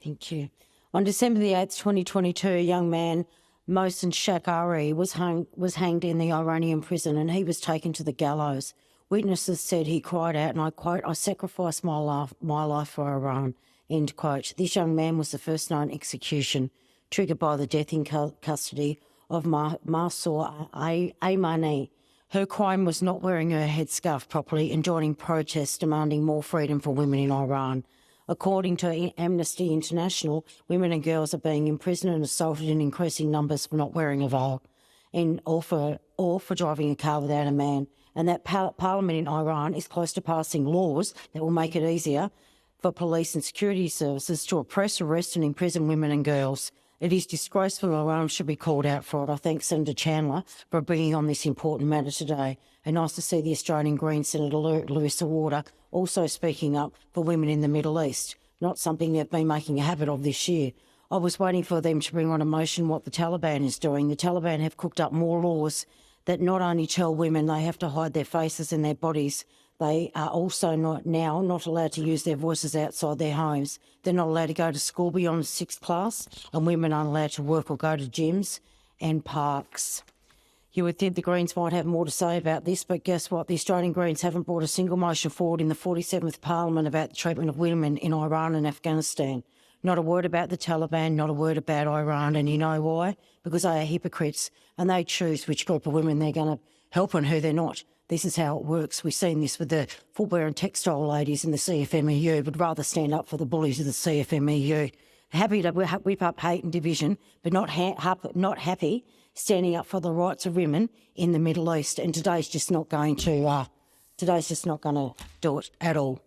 Thank you. On December the 8th, 2022, a young man, Mohsen Shekari, was hanged in the Iranian prison, and he was taken to the gallows. Witnesses said he cried out, and I quote, "I sacrificed my life for Iran," end quote. This young man was the first known execution triggered by the death in custody of Mahsa Amini. Her crime was not wearing her headscarf properly and joining protests demanding more freedom for women in Iran. According to Amnesty International, women and girls are being imprisoned and assaulted in increasing numbers for not wearing a veil, or for driving a car without a man. And that Parliament in Iran is close to passing laws that will make it easier for police and security services to oppress, arrest and imprison women and girls. It is disgraceful. Iran should be called out for it. I thank Senator Chandler for bringing on this important matter today. And nice to see the Australian Greens Senator Larissa Warder also speaking up for women in the Middle East, not something they've been making a habit of this year. I was waiting for them to bring on a motion what the Taliban is doing. The Taliban have cooked up more laws that not only tell women they have to hide their faces and their bodies, they are also not allowed to use their voices outside their homes. They're not allowed to go to school beyond 6th class, and women aren't allowed to work or go to gyms and parks. You would think the Greens might have more to say about this, but guess what? The Australian Greens haven't brought a single motion forward in the 47th Parliament about the treatment of women in Iran and Afghanistan. Not a word about the Taliban, not a word about Iran. And you know why? Because they are hypocrites and they choose which group of women they're going to help and who they're not. This is how it works. We've seen this with the footwear and textile ladies in the CFMEU, would rather stand up for the bullies of the CFMEU. Happy to whip up hate and division, but not happy standing up for the rights of women in the Middle East. And today's just not going to do it at all.